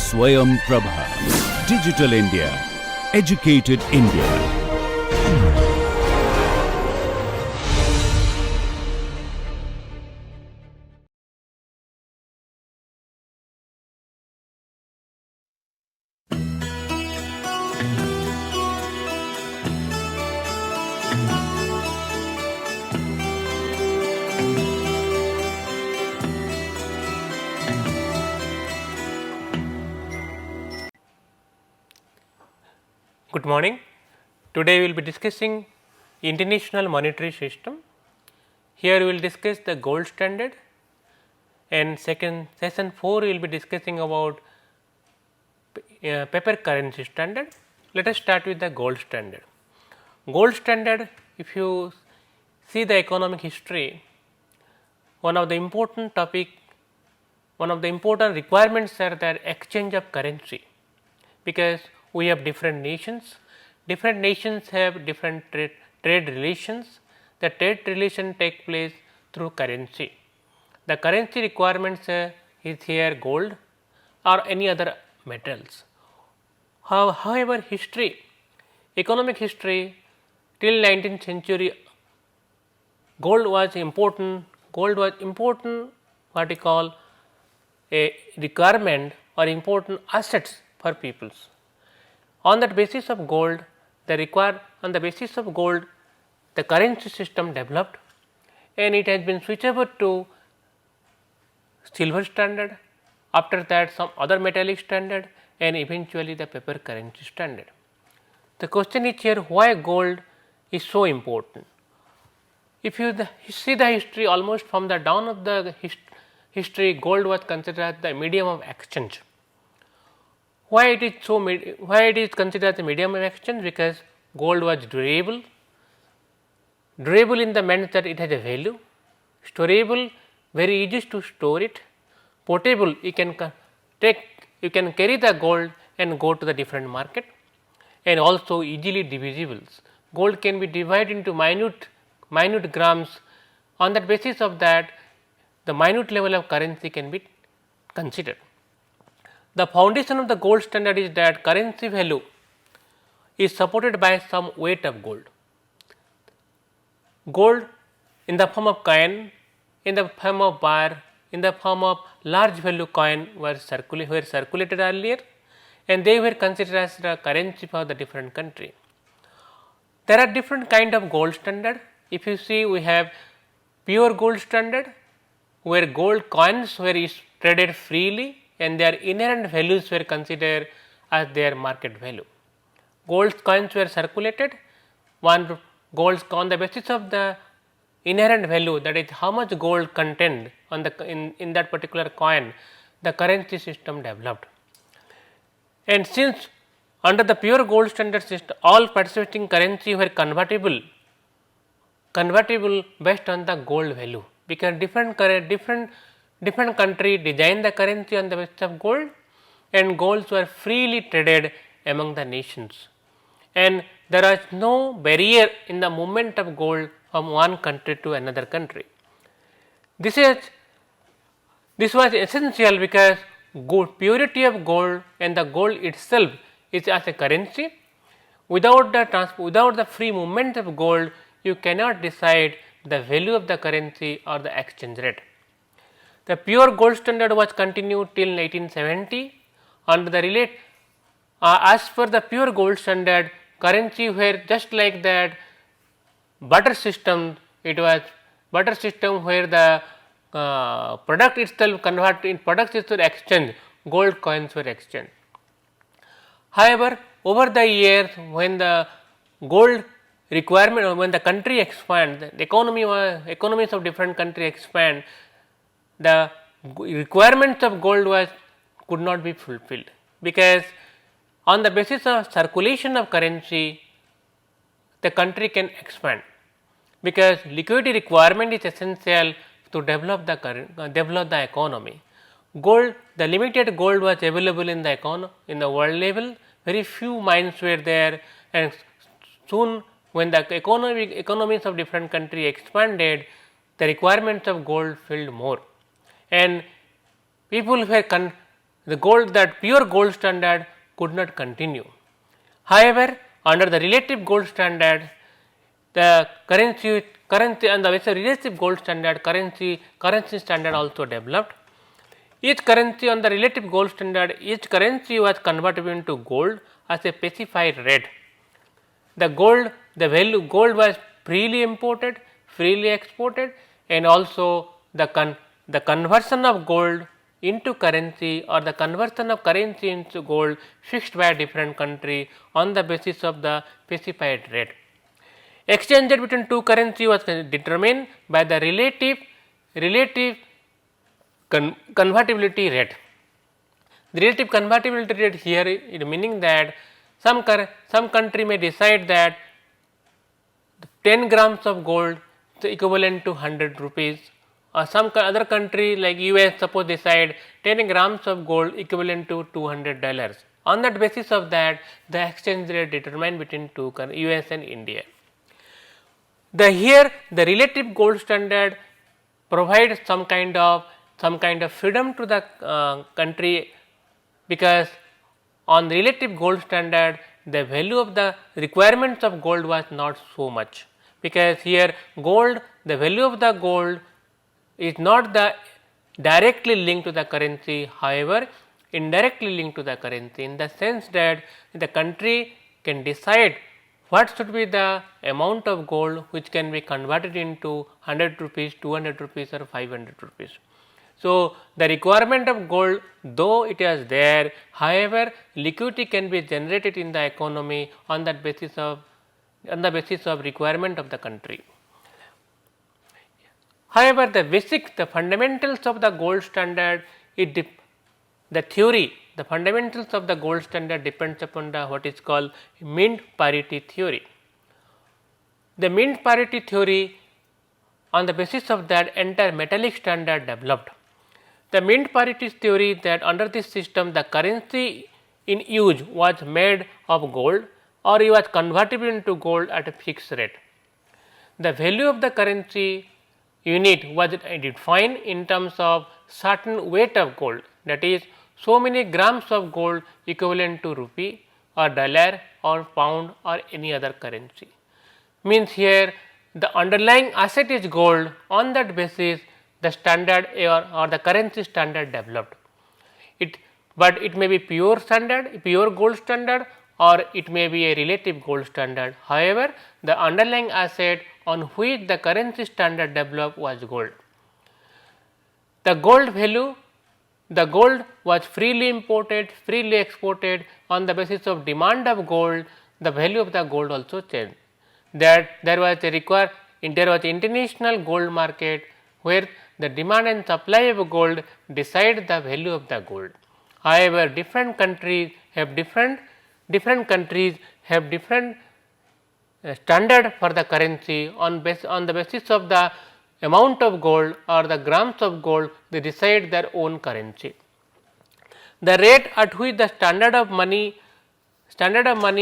Swayam Prabha. Digital India. Educated India. Good morning. Today we will be discussing international monetary system. Here we will discuss the gold standard, and session 4 we will be discussing about paper currency standard. Let us start with the gold standard. Gold standard, if you see the economic history, one of the important requirements are the exchange of currency, because we have different nations have different trade relations. The trade relation take place through currency. The currency requirements is here gold or any other metals. However, economic history till 19th century, gold was important what we call a requirement or important assets for peoples. On that basis of gold, the currency system developed, and it has been switched over to silver standard, after that some other metallic standard, and eventually the paper currency standard. The question is here, why gold is so important? If you see the history, almost from the dawn of the history, gold was considered the medium of exchange. Why it is considered the medium of exchange? Because gold was durable in the sense that it has a value, storable, very easy to store it, portable, you can carry the gold and go to the different market, and also easily divisible. Gold can be divided into minute grams. On that basis of that, the minute level of currency can be considered. The foundation of the gold standard is that currency value is supported by some weight of gold. Gold in the form of coin, in the form of bar, in the form of large value coin were circulated earlier, and they were considered as the currency for the different country. There are different kind of gold standard. If you see, we have pure gold standard, where gold coins were traded freely and their inherent values were considered as their market value. Gold coins were circulated, on the basis of the inherent value, that is how much gold contained on in that particular coin, the currency system developed. And since under the pure gold standard system, all participating currency were convertible based on the gold value, because different country designed the currency on the basis of gold, and golds were freely traded among the nations, and there was no barrier in the movement of gold from one country to another country. This was essential because purity of gold and the gold itself is as a currency. Without the free movement of gold, you cannot decide the value of the currency or the exchange rate. The pure gold standard was continued till 1970. Under the as per the pure gold standard, currency were just like that butter system. It was butter system where the product itself converted in products itself exchange, gold coins were exchanged. However, over the years, when the gold requirement, when the country expand, the economies of different country expand, the requirements of gold could not be fulfilled, because on the basis of circulation of currency, the country can expand, because liquidity requirement is essential to develop the economy. Gold, the limited gold was available in the world level. Very few mines were there, and soon when the economies of different country expanded, the requirements of gold filled more, and people were that pure gold standard could not continue. However, under the relative gold standard, the currency on the basis of relative gold standard, currency standard also developed. Each currency on the relative gold standard, each currency was converted into gold as a specified rate. The value gold was freely imported, freely exported, and also the conversion of gold into currency or the conversion of currency into gold fixed by a different country on the basis of the specified rate. Exchange rate between two currency was determined by the relative convertibility rate. The relative convertibility rate here is meaning that some country may decide that 10 grams of gold is equivalent to 100 rupees, or some other country like US suppose decide 10 grams of gold equivalent to $200. On that basis of that, the exchange rate determined between two US and India. Here the relative gold standard provides some kind of freedom to the country, because on the relative gold standard the value of the requirements of gold was not so much, because here gold, the value of the gold is not directly linked to the currency, however indirectly linked to the currency, in the sense that the country can decide what should be the amount of gold which can be converted into 100 rupees, 200 rupees or 500 rupees. So, the requirement of gold, though it is there, however liquidity can be generated in the economy on the basis of requirement of the country. However, the fundamentals of the gold standard, the fundamentals of the gold standard depends upon what is called mint parity theory. The mint parity theory, on the basis of that entire metallic standard developed. The mint parity theory that under this system the currency in use was made of gold or it was convertible into gold at a fixed rate. The value of the currency unit was defined in terms of certain weight of gold, that is so many grams of gold equivalent to rupee or dollar or pound or any other currency. Means here the underlying asset is gold, on that basis the standard or the currency standard developed. But it may be pure gold standard, or it may be a relative gold standard. However, the underlying asset on which the currency standard developed was gold. The gold was freely imported, freely exported. On the basis of demand of gold, the value of the gold also changed. There was international gold market where the demand and supply of gold decide the value of the gold. However, different countries have different standard for the currency. On the basis of the amount of gold or the grams of gold, they decide their own currency. The rate at which the standard of money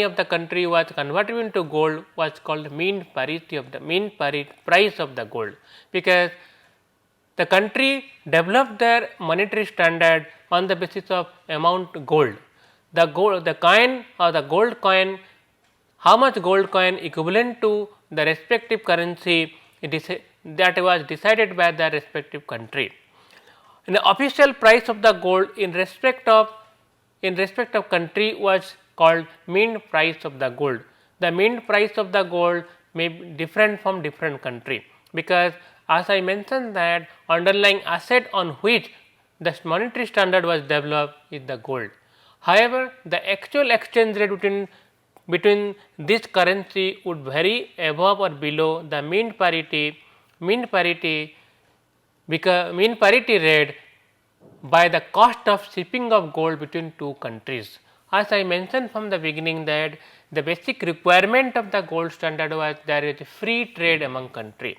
of the country was converted into gold was called mean price of the gold, because the country developed their monetary standard on the basis of amount gold. The coin or the gold coin, how much gold coin equivalent to the respective currency, that was decided by the respective country. And the official price of the gold in respect of country was called mean price of the gold. The mean price of the gold may be different from different country, because as I mentioned that underlying asset on which the monetary standard was developed is the gold. However, the actual exchange rate between this currency would vary above or below the mean parity rate by the cost of shipping of gold between two countries. As I mentioned from the beginning that the basic requirement of the gold standard was there is a free trade among countries.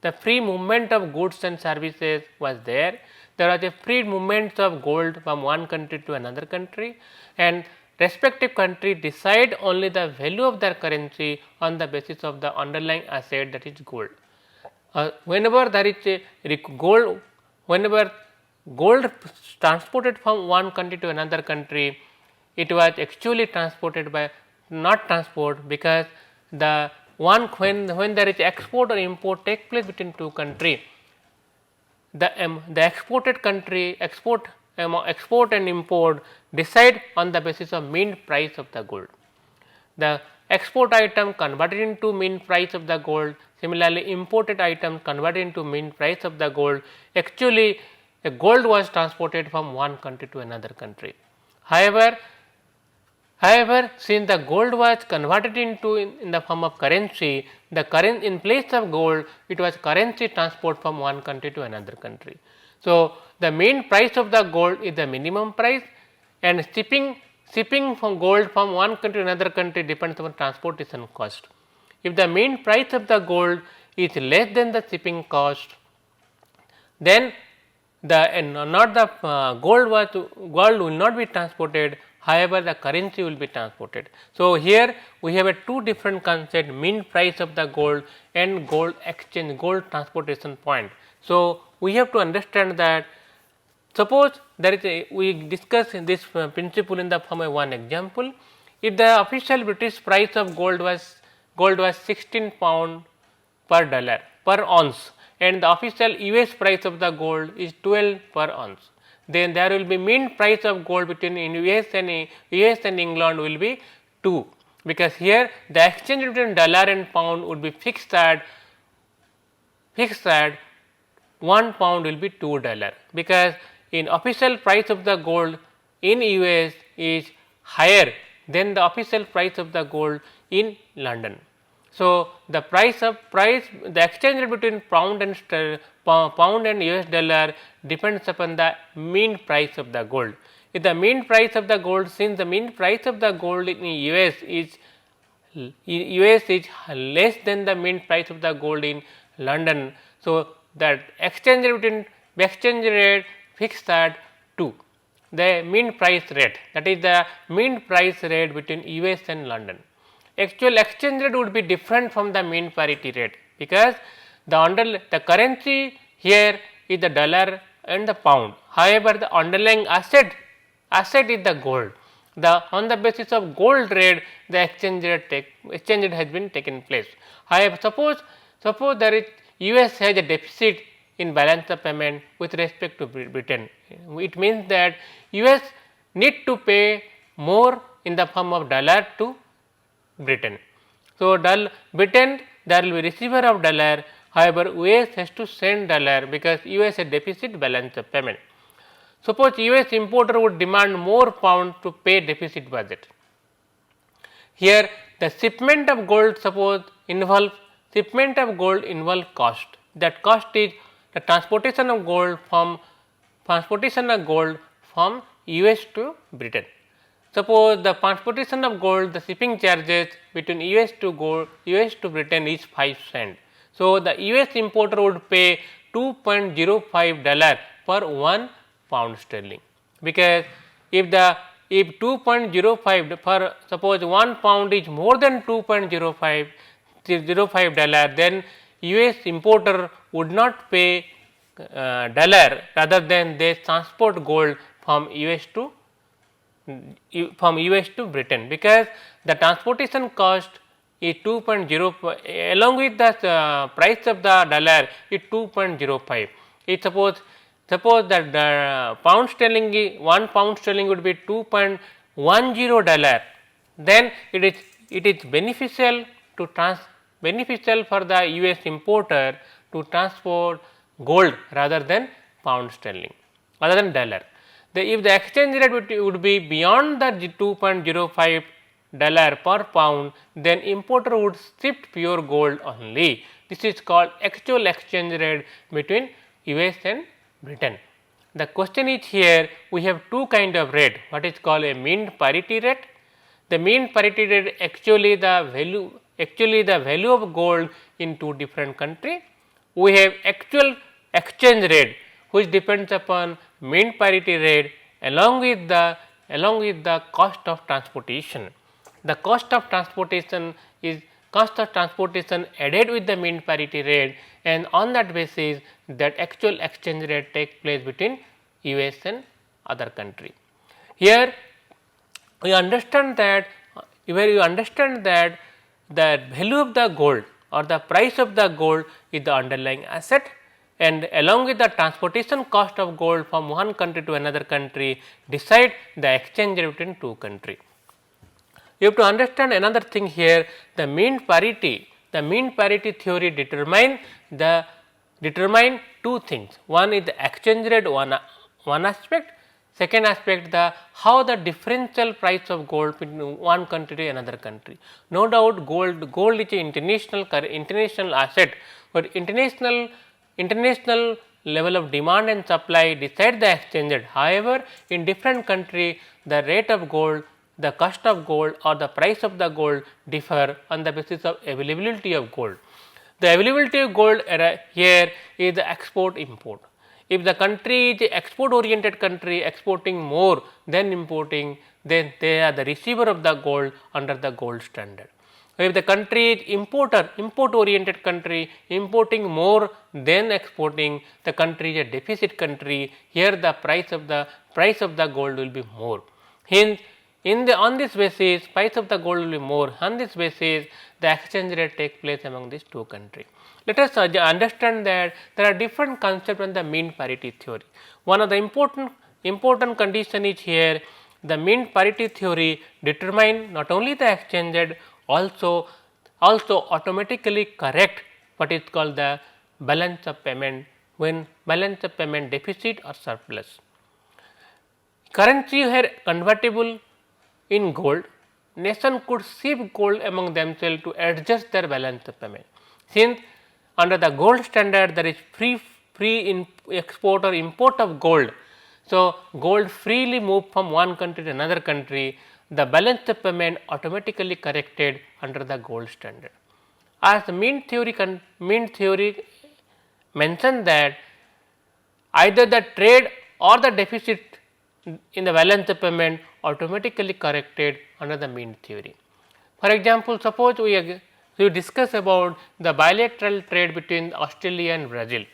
The free movement of goods and services was there. There was a free movement of gold from one country to another country, and respective country decide only the value of their currency on the basis of the underlying asset, that is gold. Whenever there is a gold, whenever gold transported from one country to another country, it was actually transported by not transport, because the one when there is export or import take place between two countries, the exported country export and import decide on the basis of mean price of the gold. The export item converted into mean price of the gold, similarly imported item converted into mean price of the gold. Actually, the gold was transported from one country to another country. However, since the gold was converted into in the form of currency, the currency in place of gold, it was currency transport from one country to another country. So, the mean price of the gold is the minimum price, and shipping from gold from one country to another country depends on transportation cost. If the mean price of the gold is less than the shipping cost, then gold will not be transported, however, the currency will be transported. So, here we have a two different concept, mean price of the gold and gold exchange, gold transportation point. So, we have to understand that, suppose there is we discuss this principle in the form of one example. If the official British price of gold was 16 pound per dollar per ounce, and the official US price of the gold is 12 per ounce, then there will be mean price of gold between US and England will be 2, because here the exchange between dollar and pound would be fixed at 1 pound will be $2, because in official price of the gold in US is higher than the official price of the gold in London. So, the exchange rate between pound and US dollar depends upon the mean price of the gold. If the mean price of the gold, since the mean price of the gold in US is less than the mean price of the gold in London, so that exchange rate fixed at 2, the mean price rate, that is the mean price rate between US and London. Actual exchange rate would be different from the mean parity rate, because the currency here is the dollar and the pound. However, the underlying asset is the gold. On the basis of gold rate, the exchange rate has been taken place. However, suppose there is US has a deficit in balance of payment with respect to Britain. It means that US need to pay more in the form of dollar to Britain. So, Britain, there will be receiver of dollar, however, US has to send dollar, because US has deficit balance of payment. Suppose US importer would demand more pound to pay deficit budget. Here the shipment of gold involve cost. That cost is the transportation of gold from US to Britain. Suppose the transportation of gold, the shipping charges between US to Britain is 5 cents. So, the US importer would pay $2.05 per 1 pound sterling, because if 2.05 per, suppose 1 pound is more than $2.05, then US importer would not pay dollar, rather than they transport gold from US to Britain, because the transportation cost is 2.05 along with the price of the dollar is 2.05. It suppose that the pound sterling 1 pound sterling would be $2.10, then it is beneficial for the US importer to transport gold rather than pound sterling, rather than dollar. If the exchange rate would be beyond the $2.05 per pound, then importer would ship pure gold only. This is called actual exchange rate between US and Britain. The question is, here we have two kind of rate, what is called a mean parity rate. The mean parity rate actually the value of gold in two different countries. We have actual exchange rate, which depends upon mean parity rate along with the cost of transportation. The cost of transportation is added with the mean parity rate, and on that basis that actual exchange rate takes place between US and other country. Here we understand that where you understand that the value of the gold or the price of the gold is the underlying asset, and along with the transportation cost of gold from one country to another country decide the exchange rate between two countries. You have to understand another thing here, the mean parity theory determine two things. One is the exchange rate, one aspect. Second aspect, the how the differential price of gold between one country to another country. No doubt gold is an international asset, but international level of demand and supply decide the exchange rate. However, in different country the rate of gold, the cost of gold or the price of the gold differ on the basis of availability of gold. The availability of gold here is the export import. If the country is export oriented country, exporting more than importing, then they are the receiver of the gold under the gold standard. If the country is import oriented country, importing more than exporting, the country is a deficit country. Here the price of the gold will be more. Hence, on this basis price of the gold will be more. On this basis the exchange rate takes place among these two countries. Let us understand that there are different concepts in the mean parity theory. One of the important condition is here, the mean parity theory determine not only the exchange rate, also automatically correct what is called the balance of payment, when balance of payment deficit or surplus. Currency here convertible in gold, nation could ship gold among themselves to adjust their balance of payment. Since under the gold standard there is free export or import of gold. So, gold freely move from one country to another country, the balance of payment automatically corrected under the gold standard. As the mean theory mentioned that either the trade or the deficit in the balance of payment automatically corrected under the mean theory. For example, suppose we discuss about the bilateral trade between Australia and Brazil.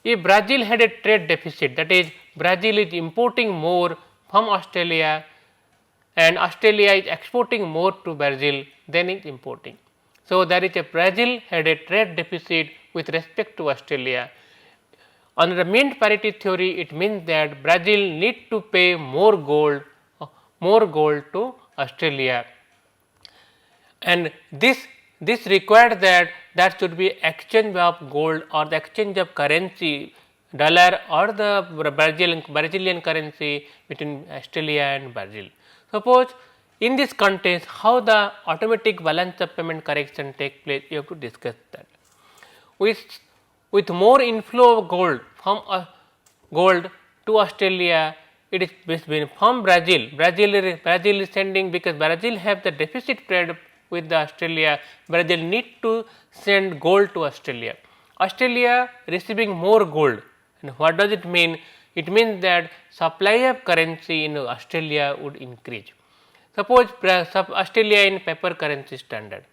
If Brazil had a trade deficit, that is Brazil is importing more from Australia and Australia is exporting more to Brazil than is importing. So, there is a Brazil had a trade deficit with respect to Australia. Under the mean parity theory, it means that Brazil need to pay more gold to Australia, and this required that there should be exchange of gold or the exchange of currency, dollar or the Brazilian currency between Australia and Brazil. Suppose in this context, how the automatic balance of payment correction take place, you have to discuss that. With more inflow of gold to Australia, it is from Brazil. Brazil is sending, because Brazil have the deficit trade with the Australia. Brazil need to send gold to Australia. Australia receiving more gold, and what does it mean? It means that supply of currency in Australia would increase. Suppose Australia in paper currency standard,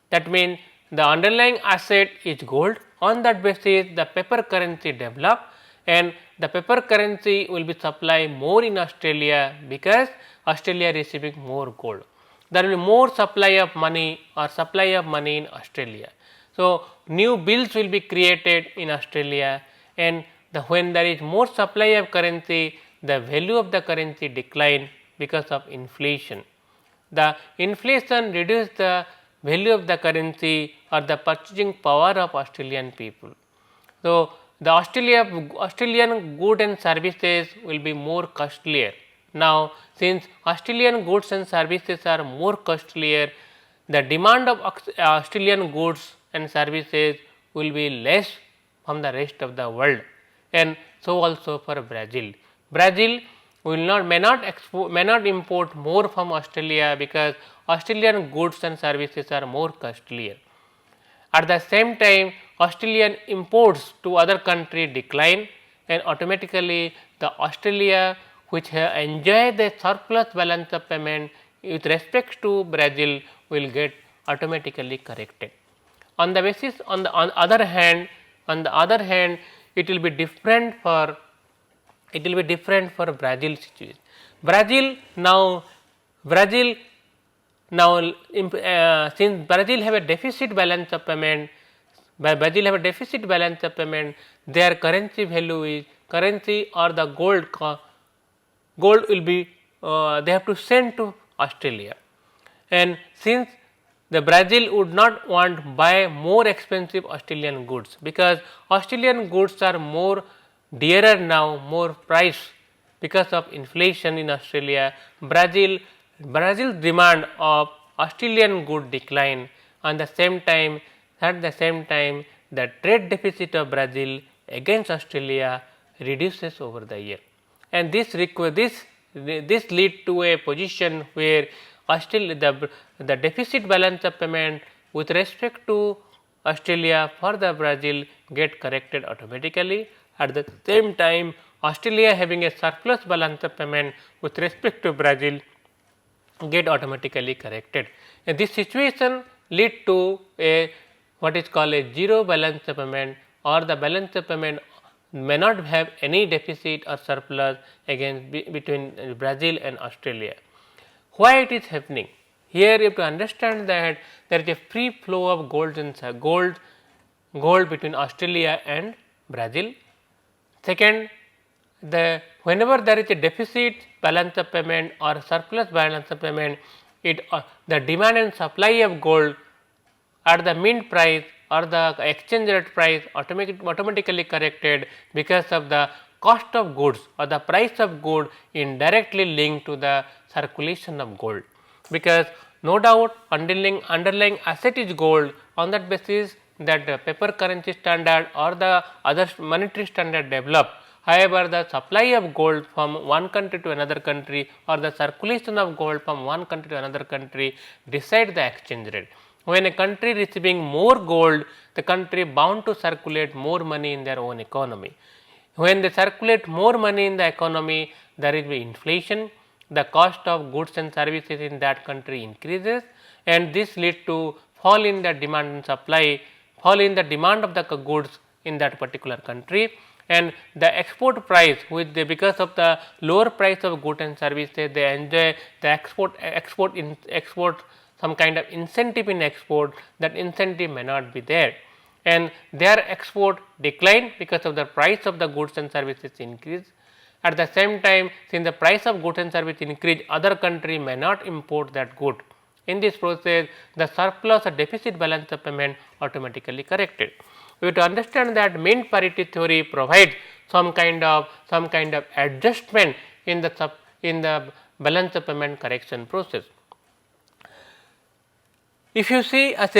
that means the underlying asset is gold. On that basis, the paper currency develop, and the paper currency will be supplied more in Australia because Australia receiving more gold. There will be more supply of money in Australia. So, new bills will be created in Australia, and when there is more supply of currency, the value of the currency decline because of inflation. The inflation reduces the value of the currency or the purchasing power of Australian people. So, the Australian goods and services will be more costlier. Now, since Australian goods and services are more costlier, the demand of Australian goods and services will be less from the rest of the world, and so also for Brazil. Brazil may not import more from Australia because Australian goods and services are more costlier. At the same time, Australian imports to other country decline, and automatically the Australia which enjoy the surplus balance of payment with respect to Brazil will get automatically corrected. On the basis, on the other hand, it will be different for it will be different for Brazil situation. Brazil now since Brazil have a deficit balance of payment, their currency value is currency or the gold will be they have to send to Australia, and since the Brazil would not want buy more expensive Australian goods, because Australian goods are more dearer now, more price because of inflation in Australia. Brazil's demand of Australian good decline, at the same time the trade deficit of Brazil against Australia reduces over the year, and this lead to a position where Australia the deficit balance of payment with respect to Australia for the Brazil get corrected automatically. At the same time, Australia having a surplus balance of payment with respect to Brazil get automatically corrected, and this situation lead to a what is called a zero balance of payment, or the balance of payment may not have any deficit or surplus against between Brazil and Australia. Why it is happening? Here you have to understand that there is a free flow of gold between Australia and Brazil. Second, whenever there is a deficit balance of payment or surplus balance of payment, the demand and supply of gold at the mint price or the exchange rate price automatically corrected, because of the cost of goods or the price of gold indirectly linked to the circulation of gold, because no doubt underlying asset is gold. On that basis, that the paper currency standard or the other monetary standard develop. However, the supply of gold from one country to another country or the circulation of gold from one country to another country decide the exchange rate. When a country receiving more gold, the country bound to circulate more money in their own economy. When they circulate more money in the economy, there is inflation, the cost of goods and services in that country increases, and this leads to fall in the demand and supply, fall in the demand of the goods in that particular country, and the export price because of the lower price of goods and services, they enjoy the export some kind of incentive in export. That incentive may not be there, and their export decline because of the price of the goods and services increase. At the same time, since the price of goods and services increase, other country may not import that good. In this process, the surplus or deficit balance of payment automatically corrected. We have to understand that mint parity theory provides some kind of adjustment in the balance of payment correction process. If you see as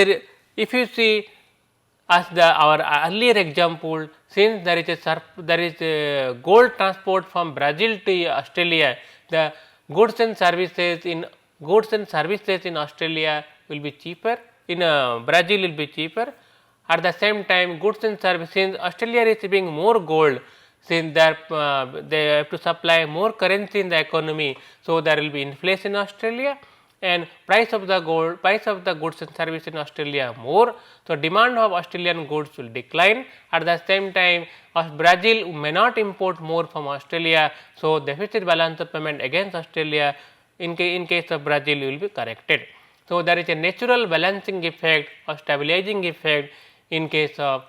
our earlier example, since there is a gold transport from Brazil to Australia, the goods and services in Australia will be cheaper, in Brazil will be cheaper. At the same time, goods and services, since Australia is receiving more gold, since they have to supply more currency in the economy, so there will be inflation in Australia, and price of the goods and services in Australia more. So, demand of Australian goods will decline. At the same time, Brazil may not import more from Australia. So, deficit balance of payment against Australia in case of Brazil will be corrected. So, there is a natural balancing effect or stabilizing effect in case of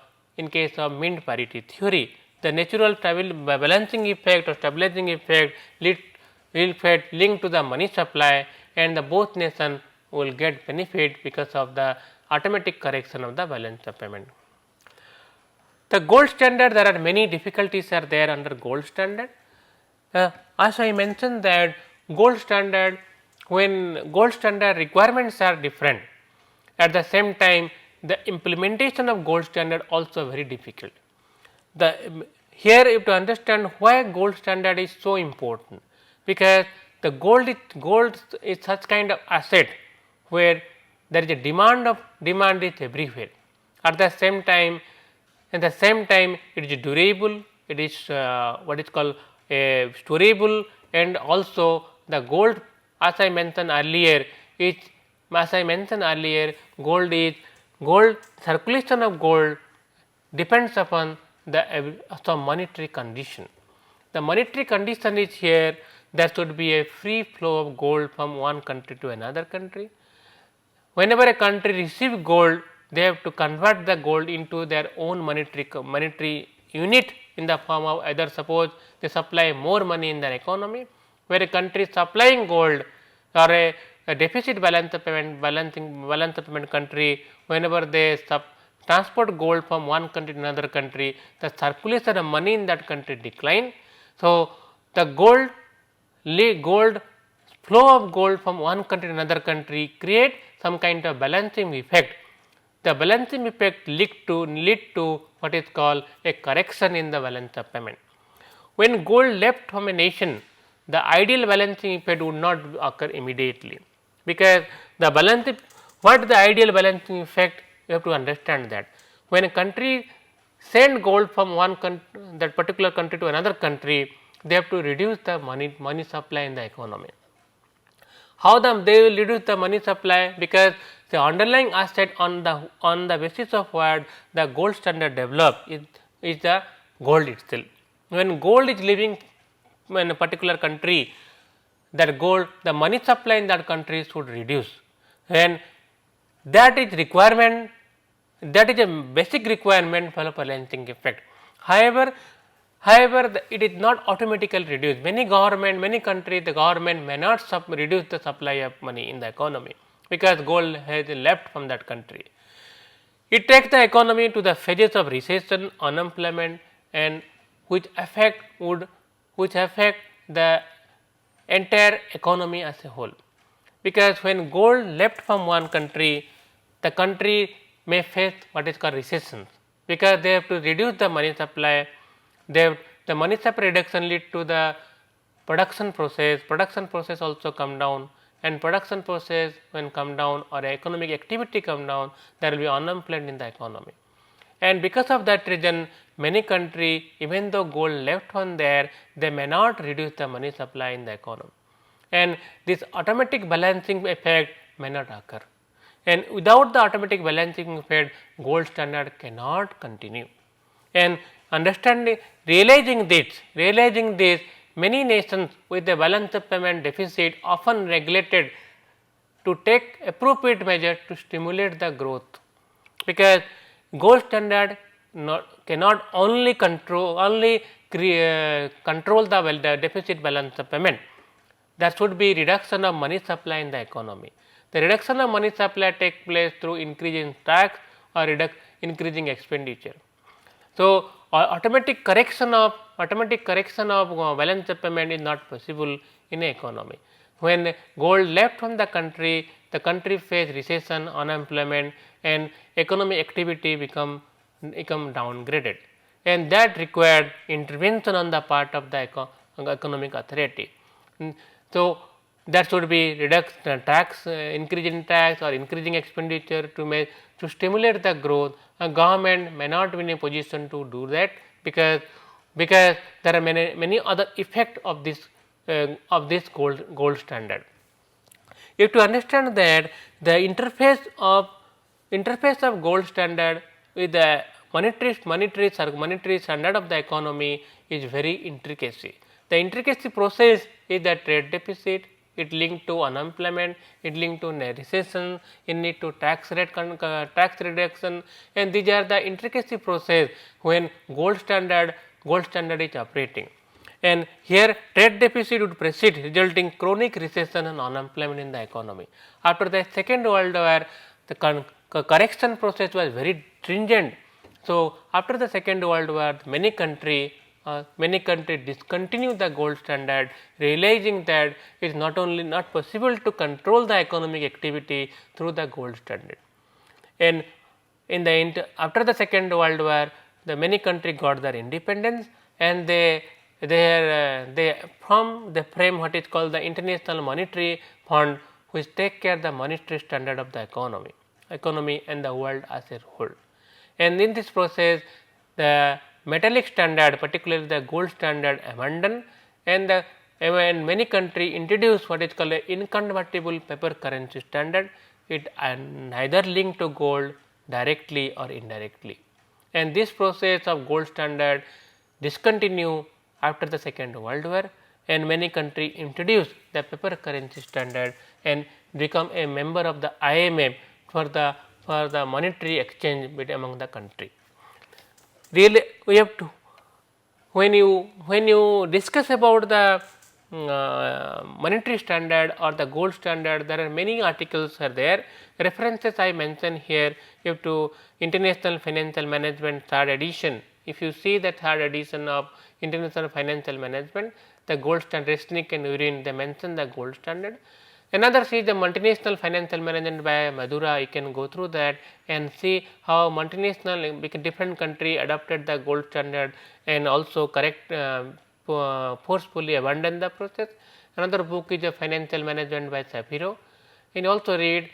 mint parity theory. The natural balancing effect or stabilizing effect will get linked to the money supply, and the both nations will get benefit because of the automatic correction of the balance of payment. The gold standard, there are many difficulties are there under gold standard. As I mentioned that gold standard, when gold standard requirements are different, at the same time the implementation of gold standard also very difficult. Here you have to understand why gold standard is so important, because the gold is such kind of asset where there is a demand is everywhere. At the same time it is durable, it is what is called storable, and also the gold, as I mentioned earlier, gold circulation of gold depends upon some monetary condition. the monetary condition is here, there should be a free flow of gold from one country to another country. Whenever a country receives gold, they have to convert the gold into their own monetary unit in the form of either suppose they supply more money in their economy, where a country is supplying gold or a deficit balance of payment country, whenever they transport gold from one country to another country, the circulation of money in that country decline. So, the gold flow of gold from one country to another country create some kind of balancing effect. The balancing effect lead to what is called a correction in the balance of payment. When gold left from a nation, the ideal balancing effect would not occur immediately, because what is the ideal balancing effect, you have to understand that. When a country send gold from that particular country to another country, they have to reduce the money supply in the economy. How they will reduce the money supply? Because the underlying asset on the basis of what the gold standard developed is the gold itself. When gold is leaving in a particular country, that gold, the money supply in that country should reduce, and that is requirement, that is a basic requirement for a balancing effect. However, it is not automatically reduced. Many countries, the government may not reduce the supply of money in the economy, because gold has left from that country. It takes the economy to the phases of recession, unemployment, and which affect the entire economy as a whole. Because when gold left from one country, the country may face what is called recession, because they have to reduce the money supply. The money supply reduction lead to the production process also come down, and production process when come down or economic activity come down, there will be unemployment in the economy. And because of that reason, many countries, even though gold left from there, they may not reduce the money supply in the economy, and this automatic balancing effect may not occur. And without the automatic balancing effect, gold standard cannot continue. And realizing this, many nations with the balance of payment deficit often regulated to take appropriate measures to stimulate the growth, because gold standard cannot only control the deficit balance of payment. There should be reduction of money supply in the economy. The reduction of money supply takes place through increasing tax or increasing expenditure. So, automatic correction of balance of payment is not possible in an economy. When gold left from the country face recession, unemployment, and economic activity become downgraded, and that required intervention on the part of the economic authority. So, there should be increase in tax or increasing expenditure to stimulate the growth. A government may not be in a position to do that, because there are many other effects of this gold standard. You have to understand that the interface of gold standard with the monetary standard of the economy is very intricacy. The intricacy process is the trade deficit. It linked to unemployment, it linked to recession, it need to tax reduction, and these are the intricacy process when gold standard is operating. And here trade deficit would proceed, resulting chronic recession and unemployment in the economy. After the Second World War, the correction process was very stringent. So, after the Second World War, many countries discontinue the gold standard, realizing that it is not possible to control the economic activity through the gold standard. And after the Second World War, the many countries got their independence, and they frame what is called the International Monetary Fund, which take care of the monetary standard of the economy and the world as a whole. And in this process, the metallic standard, particularly the gold standard, abandoned, and many countries introduced what is called an inconvertible paper currency standard. It neither linked to gold directly or indirectly. And this process of gold standard discontinued after the Second World War, and many countries introduced the paper currency standard and become a member of the IMF for the monetary exchange among the country. Really, we have to, when you discuss about the monetary standard or the gold standard, there are many articles are there. References I mentioned here, you have to International Financial Management third edition. If you see the third edition of International Financial Management, the gold standard, Resnick and Urin, they mention the gold standard. Another is the multinational financial management by Madura. You can go through that and see how multinational different country adopted the gold standard and also forcefully abandon the process. Another book is a financial management by Shapiro. And also read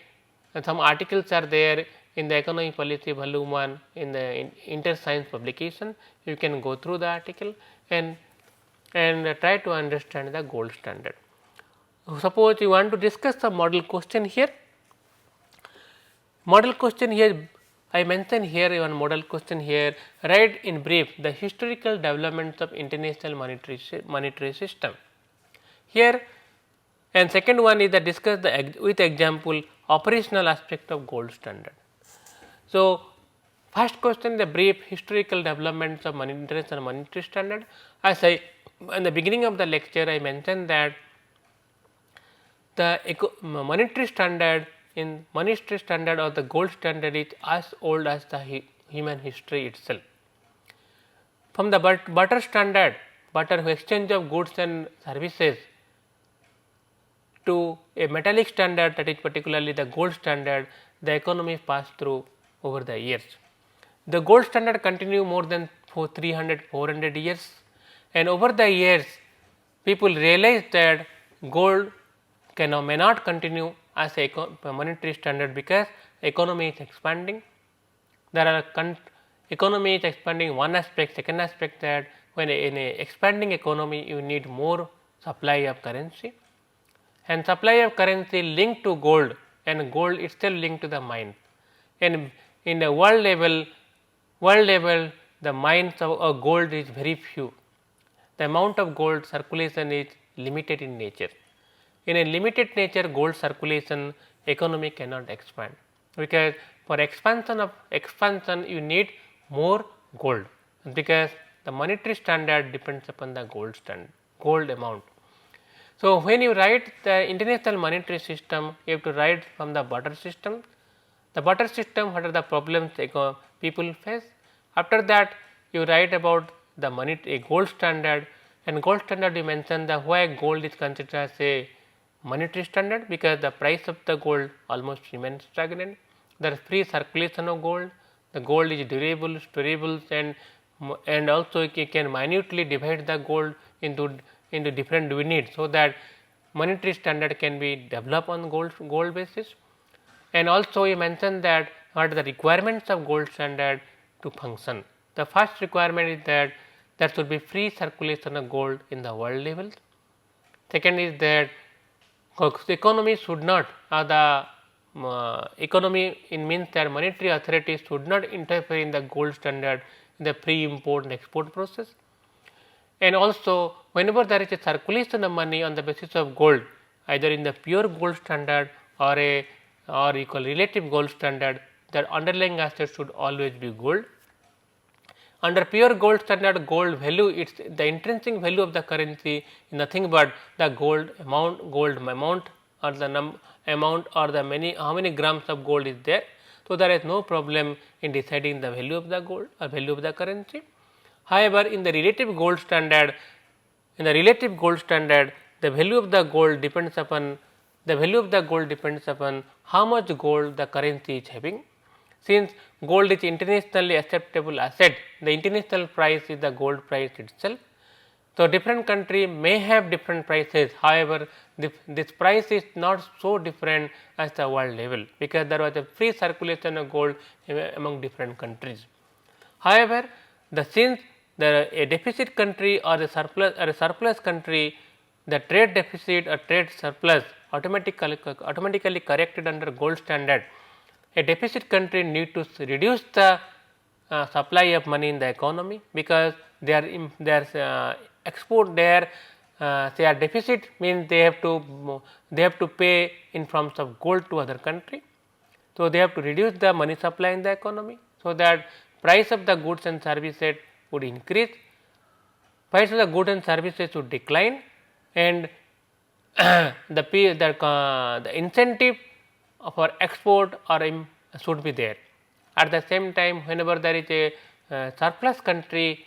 some articles are there in the economic policy volume 1 in the InterScience publication. You can go through the article and try to understand the gold standard. Suppose you want to discuss the model question here. Model question here, I mentioned here one model question here. Write in brief the historical developments of international monetary system. Here, and second one is the discuss with example operational aspect of gold standard. So, first question, the brief historical developments of international monetary standard. As I in the beginning of the lecture, I mentioned that the monetary standard or the gold standard is as old as the human history itself. From the barter standard, barter exchange of goods and services, to a metallic standard, that is particularly the gold standard, the economy passed through over the years. The gold standard continue more than 300-400 years, and over the years people realized that gold may not continue as a monetary standard because economy is expanding. There are economy is expanding, one aspect. Second aspect, that when in a expanding economy you need more supply of currency, and supply of currency linked to gold, and gold itself linked to the mine. And in the world level the mines of gold is very few. The amount of gold circulation is limited in nature. In a limited nature gold circulation, economy cannot expand, because for expansion you need more gold, because the monetary standard depends upon the gold amount. So, when you write the international monetary system, you have to write from the barter system. The barter system, what are the problems people face? After that, you write about the gold standard, and gold standard you mention the why gold is considered as a monetary standard, because the price of the gold almost remains stagnant. There is free circulation of gold. The gold is durable, storable, and also you can minutely divide the gold into different units, so that monetary standard can be developed on gold basis. And also you mentioned that what are the requirements of gold standard to function. The first requirement is that there should be free circulation of gold in the world level. Second is that the economy should not, economy means that monetary authorities should not interfere in the gold standard in the free import and export process. And also whenever there is a circulation of money on the basis of gold, either in the pure gold standard or relative gold standard, the underlying asset should always be gold. Under pure gold standard, gold value, the intrinsic value of the currency is nothing but the gold amount or the amount or the how many grams of gold is there. So, there is no problem in deciding the value of the gold or value of the currency. However, in the relative gold standard, the value of the gold depends upon how much gold the currency is having. Since gold is internationally acceptable asset, the international price is the gold price itself. So, different country may have different prices. However, this price is not so different as the world level, because there was a free circulation of gold among different countries. However, since a deficit country or a surplus country, the trade deficit or trade surplus automatically corrected under gold standard. A deficit country need to reduce the supply of money in the economy, because they are export their say a deficit, means they have to pay in forms of gold to other country. So, they have to reduce the money supply in the economy, so that price of the goods and services would increase, price of the goods and services would decline, and the incentive for export or should be there. At the same time, whenever there is a surplus country,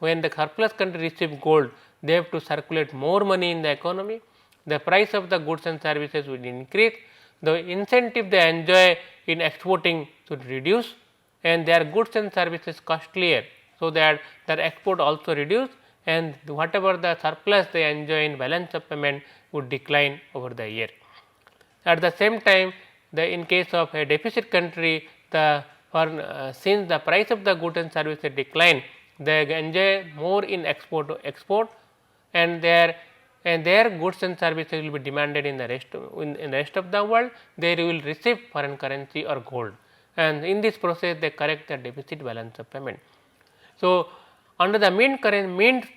when the surplus country receives gold, they have to circulate more money in the economy, the price of the goods and services will increase, the incentive they enjoy in exporting should reduce, and their goods and services costlier, so that their export also reduce, and whatever the surplus they enjoy in balance of payment would decline over the year. At the same time, in case of a deficit country, since the price of the goods and services decline, they enjoy more in export, and their goods and services will be demanded in the rest of the world. They will receive foreign currency or gold, and in this process they correct the deficit balance of payment. So, under the mean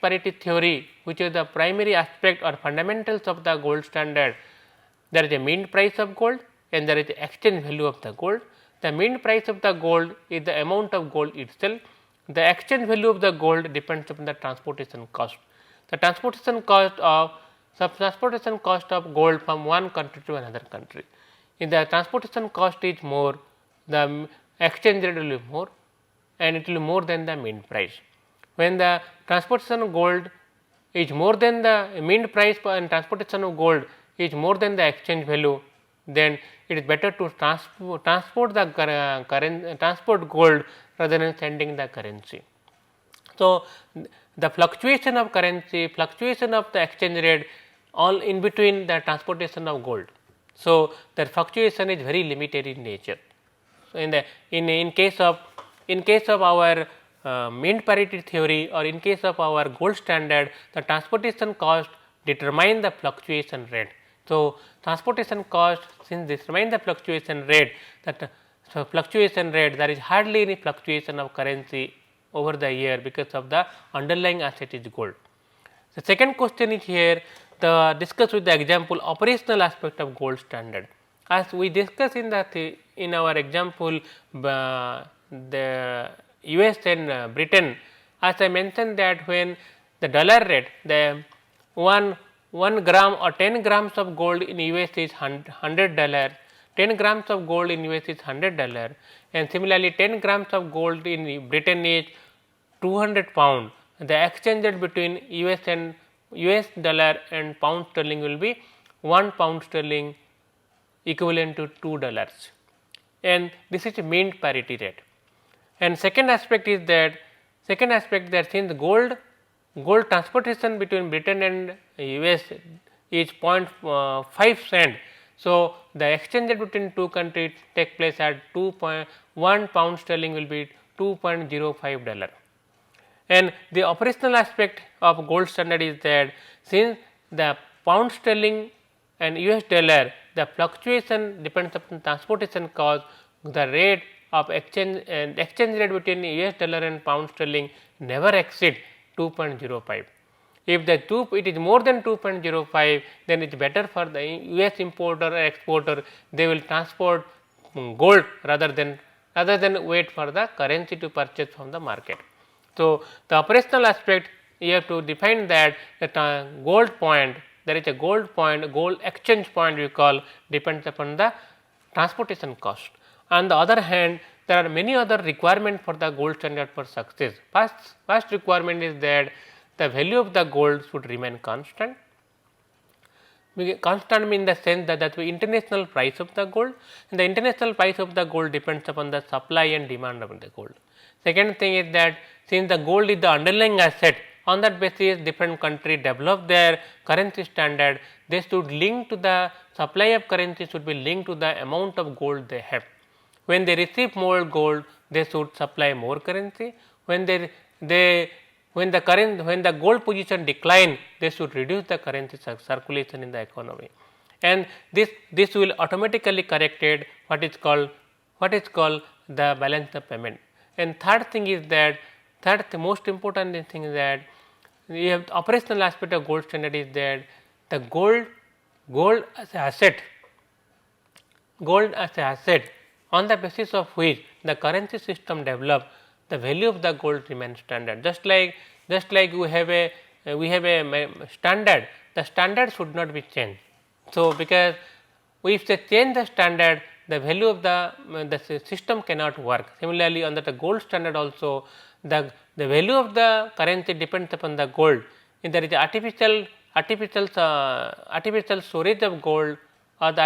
parity theory, which is the primary aspect or fundamentals of the gold standard, there is a mean price of gold and there is the exchange value of the gold. The mean price of the gold is the amount of gold itself. The exchange value of the gold depends upon the transportation cost. The transportation cost of gold from one country to another country. If the transportation cost is more, the exchange rate will be more, and it will be more than the mean price. When the transportation of gold is more than the mean price and transportation of gold is more than the exchange value, then it is better to transport gold rather than sending the currency. So, the fluctuation of currency, fluctuation of the exchange rate, all in between the transportation of gold. So, the fluctuation is very limited in nature. So, in case of our mean parity theory, or in case of our gold standard, the transportation cost determine the fluctuation rate. So, transportation cost, since determine the fluctuation rate, there is hardly any fluctuation of currency over the year because of the underlying asset is gold. The second question is here, discuss with the example operational aspect of gold standard. As we discussed in our example, the US and Britain, as I mentioned that when the dollar rate, the 1 gram or 10 grams of gold in US is $100, 10 grams of gold in US is $100, and similarly 10 grams of gold in Britain is 200 pound. The exchange rate between US dollar and pound sterling will be 1 pound sterling equivalent to $2, and this is a mean parity rate. And second aspect that since gold transportation between Britain and US is 0.5 cent. So, the exchange rate between two countries take place at 1 pound sterling will be $2.05. And the operational aspect of gold standard is that since the pound sterling and US dollar, the fluctuation depends upon transportation cost, the rate of exchange rate between US dollar and pound sterling never exceed 2.05. If it is more than 2.05, then it is better for the US importer or exporter, they will transport gold rather than wait for the currency to purchase from the market. So, the operational aspect, you have to define that gold point, there is a gold exchange point we call, depends upon the transportation cost. On the other hand, there are many other requirements for the gold standard for success. First requirement is that the value of the gold should remain constant. Constant means the sense that the international price of the gold, and the international price of the gold depends upon the supply and demand of the gold. Second thing is that since the gold is the underlying asset, on that basis different countries develop their currency standard, they should link to the supply of currency should be linked to the amount of gold they have. When they receive more gold, they should supply more currency. When the gold position decline, they should reduce the currency circulation in the economy, and this will automatically corrected what is called the balance of payment. And third thing is that the most important thing is that you have the operational aspect of gold standard is that the gold as an asset on the basis of which the currency system developed, the value of the gold remains standard. Just like we have a standard, the standard should not be changed. So, because if they change the standard, the value of the system cannot work. Similarly, under the gold standard also, the value of the currency depends upon the gold. If there is artificial storage of gold, or the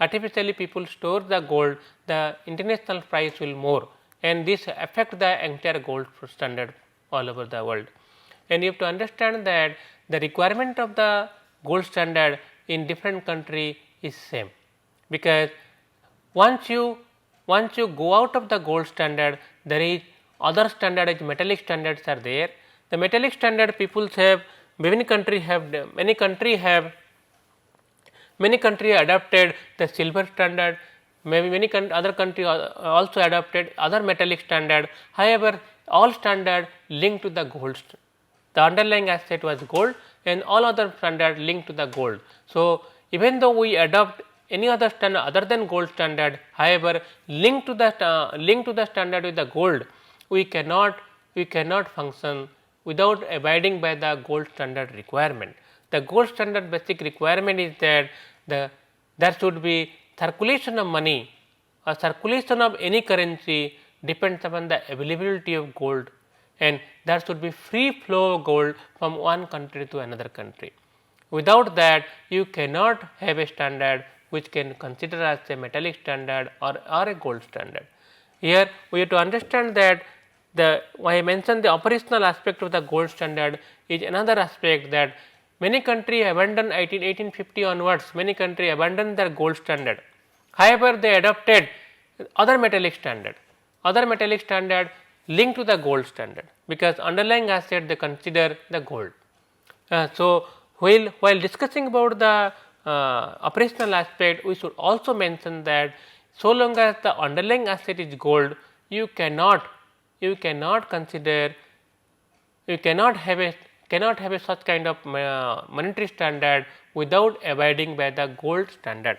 artificially people store the gold, the international price will more, and this affect the entire gold standard all over the world. And you have to understand that the requirement of the gold standard in different country is same, because once you go out of the gold standard, there is other standard, metallic standards are there. The metallic standard people have, many country adopted the silver standard, maybe many other country also adopted other metallic standard. However, all standard linked to the gold. The underlying asset was gold, and all other standard linked to the gold. So, even though we adopt any other standard other than gold standard, however, linked to the standard with the gold, we cannot function without abiding by the gold standard requirement. The gold standard basic requirement is that there should be circulation of money or circulation of any currency depends upon the availability of gold, and there should be free flow of gold from one country to another country. Without that, you cannot have a standard which can consider as a metallic standard or a gold standard. Here we have to understand that I mentioned the operational aspect of the gold standard is another aspect, that many countries abandoned 1850 onwards, many countries abandoned their gold standard. However, they adopted other metallic standard linked to the gold standard, because underlying asset they consider the gold. So, while discussing about the operational aspect, we should also mention that so long as the underlying asset is gold, you cannot consider, you cannot have a such kind of monetary standard without abiding by the gold standard.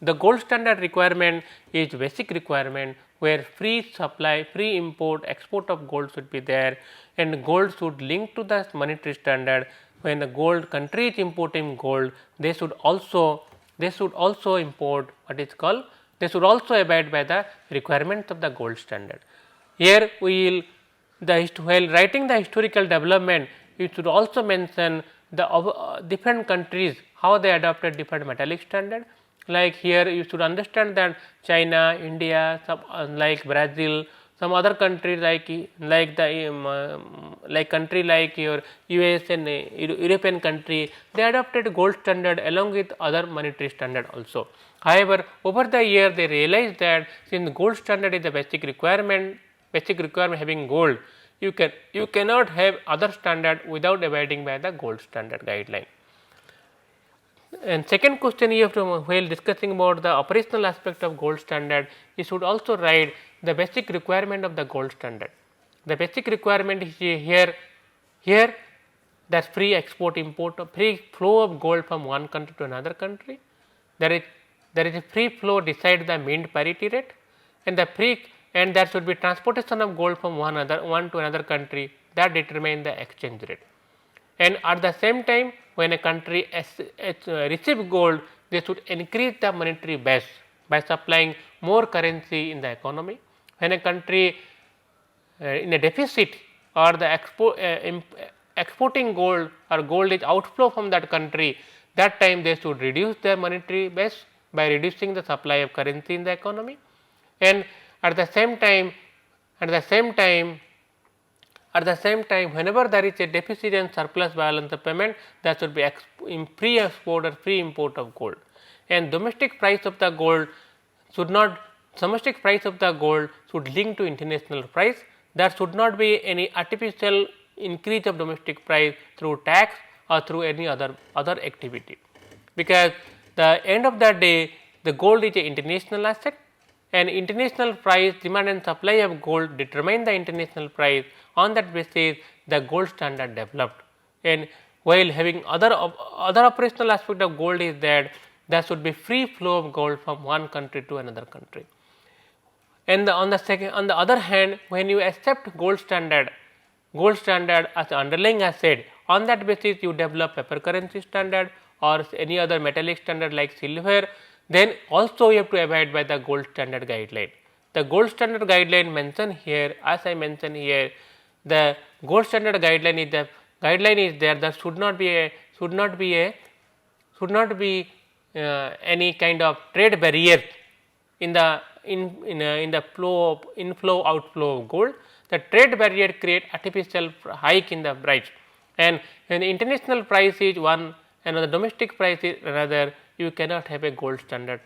The gold standard requirement is basic requirement, where free supply, free import, export of gold should be there, and gold should link to the monetary standard. When the gold country is importing gold, they should also import what is called, they should also abide by the requirements of the gold standard. Here we will, while writing the historical development, you should also mention the different countries, how they adopted different metallic standard. Like here you should understand that China, India, like Brazil, some other countries like country like your US and European country, they adopted gold standard along with other monetary standard also. However, over the year they realized that since gold standard is the basic requirement having gold, you cannot have other standard without abiding by the gold standard guideline. And second question, you have to, while discussing about the operational aspect of gold standard, you should also write the basic requirement of the gold standard. The basic requirement is here that free export import, free flow of gold from one country to another country. There is a free flow decide the mint parity rate, and there should be transportation of gold from one to another country that determine the exchange rate. And at the same time, when a country receive gold, they should increase the monetary base by supplying more currency in the economy. When a country in a deficit or the exporting gold or gold is outflow from that country, that time they should reduce their monetary base by reducing the supply of currency in the economy. And at the same time, whenever there is a deficit and surplus balance of payment, there should be free export or free import of gold. And domestic price of the gold should link to international price. There should not be any artificial increase of domestic price through tax or through any other activity, because the end of the day the gold is an international asset, and international price, demand and supply of gold determine the international price. On that basis the gold standard developed, and while having other operational aspect of gold is that there should be free flow of gold from one country to another country. And on the other hand, when you accept gold standard as an underlying asset, on that basis you develop paper currency standard or any other metallic standard like silver, then also you have to abide by the gold standard guideline. The gold standard guideline mentioned here, as I mentioned here, the gold standard guideline is there that should not be any kind of trade barrier in the inflow outflow of gold. The trade barrier create artificial hike in the price, and when the international price is one and the domestic price is another, you cannot have a gold standard.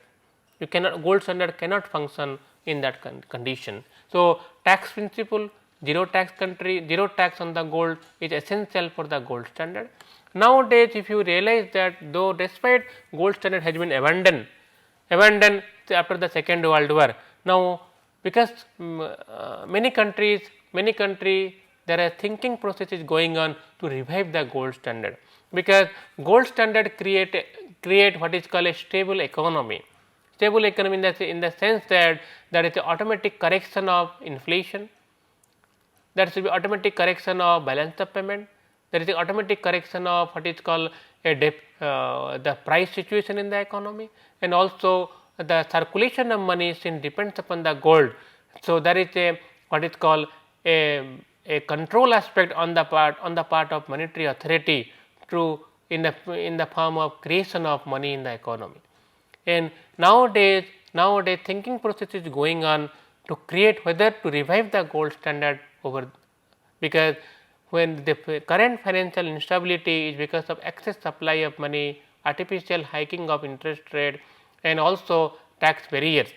Gold standard cannot function in that condition. So, tax principle, zero tax country, zero tax on the gold is essential for the gold standard. Nowadays, if you realize that though despite gold standard has been abandoned after the Second World War, now because many countries there are thinking processes going on to revive the gold standard, because gold standard create what is called a stable economy. Stable economy in the sense that there is a automatic correction of inflation, there should be automatic correction of balance of payment, there is a automatic correction of what is called the price situation in the economy, and also the circulation of money depends upon the gold. So, there is a what is called a control aspect on the part of monetary authority in the form of creation of money in the economy. And nowadays thinking process is going on to create whether to revive the gold standard over, because when the current financial instability is because of excess supply of money, artificial hiking of interest rate, and also tax barriers.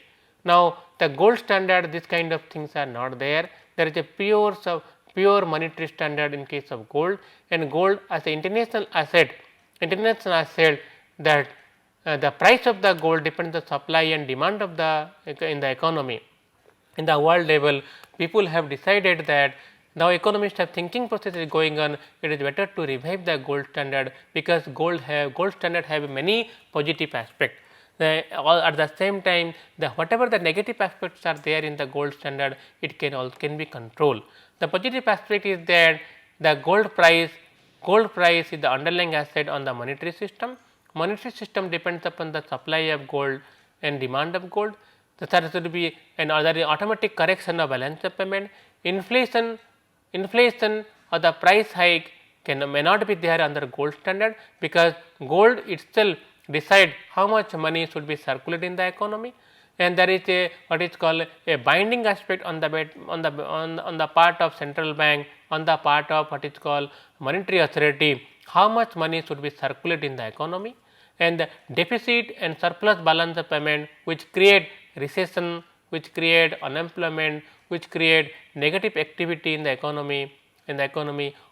Now, the gold standard, this kind of things are not there. There is a pure monetary standard in case of gold, and gold as an international asset that the price of the gold depends on the supply and demand of in the economy. In the world level, people have decided that now economists have thinking process is going on, it is better to revive the gold standard, because gold standard have many positive aspects. At the same time, whatever the negative aspects are there in the gold standard, it can be controlled. The positive aspect is that the gold price is the underlying asset on the monetary system. Monetary system depends upon the supply of gold and demand of gold. So, there should be an automatic correction of balance of payment. Inflation or the price hike may not be there under gold standard, because gold itself decide how much money should be circulated in the economy, and there is a what is called a binding aspect on the part of central bank, on the part of what is called monetary authority, how much money should be circulated in the economy, and the deficit and surplus balance of payment, which create recession, which create unemployment, which create negative activity in the economy,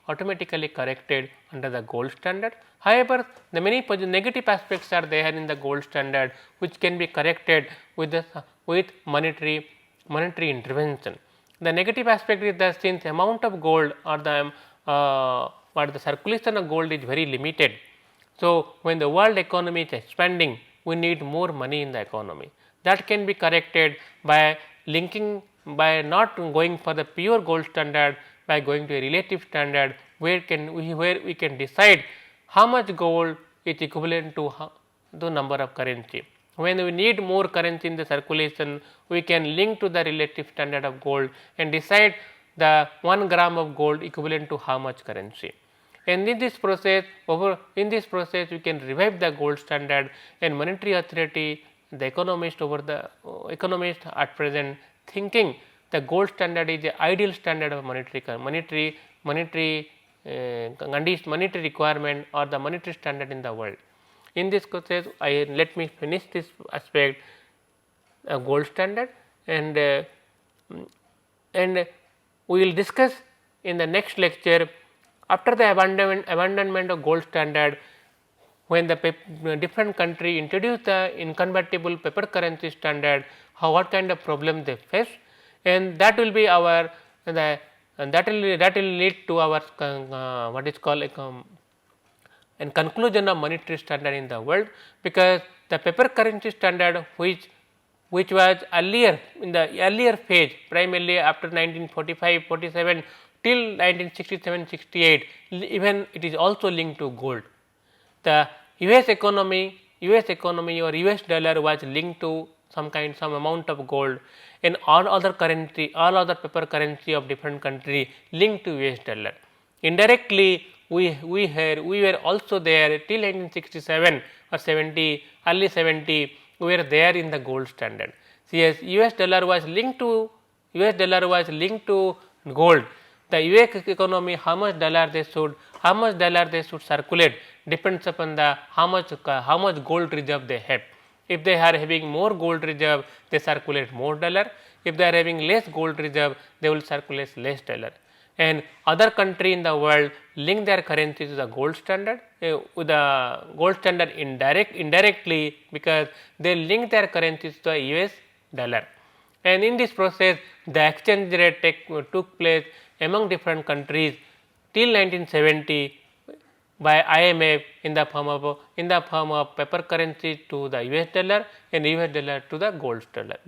automatically corrected under the gold standard. However, the many negative aspects are there in the gold standard, which can be corrected with monetary intervention. The negative aspect is that since amount of gold or the circulation of gold is very limited. So, when the world economy is expanding, we need more money in the economy. That can be corrected by not going for the pure gold standard, by going to a relative standard, where we can decide how much gold is equivalent to the number of currency. When we need more currency in the circulation, we can link to the relative standard of gold and decide the 1 gram of gold equivalent to how much currency. And in this process we can revive the gold standard, and monetary authority, the economist at present thinking the gold standard is the ideal standard of monetary requirement or the monetary standard in the world. In this process, let me finish this aspect gold standard, and we will discuss in the next lecture. After the abandonment of gold standard, when the different country introduced the inconvertible paper currency standard, what kind of problem they face, and that will be our that will lead to our what is called and conclusion of monetary standard in the world, because the paper currency standard which was earlier in the earlier phase, primarily after 1945-47 till 1967-68, even it is also linked to gold. The US economy or US dollar was linked to some amount of gold, and all other paper currency of different country linked to US dollar. Indirectly, we were also there till 1967 or 70, early 70, we were there in the gold standard. So, yes, US dollar was linked to gold. The US economy, how much dollar they should circulate depends upon the how much gold reserve they have. If they are having more gold reserve, they circulate more dollar. If they are having less gold reserve, they will circulate less dollar. And other country in the world link their currency to the gold standard, with the gold standard indirectly, because they link their currencies to the US dollar. And in this process, the exchange rate took place among different countries till 1970 by IMF in the form of paper currency to the US dollar and US dollar to the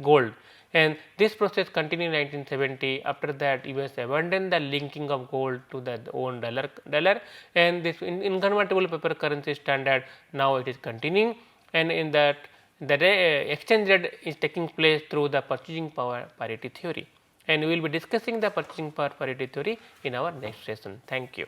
gold. And this process continued in 1970. After that, US abandoned the linking of gold to the own dollar, and this inconvertible paper currency standard now it is continuing, and in that the exchange rate is taking place through the purchasing power parity theory, and we will be discussing the purchasing power parity theory in our next session. Thank you.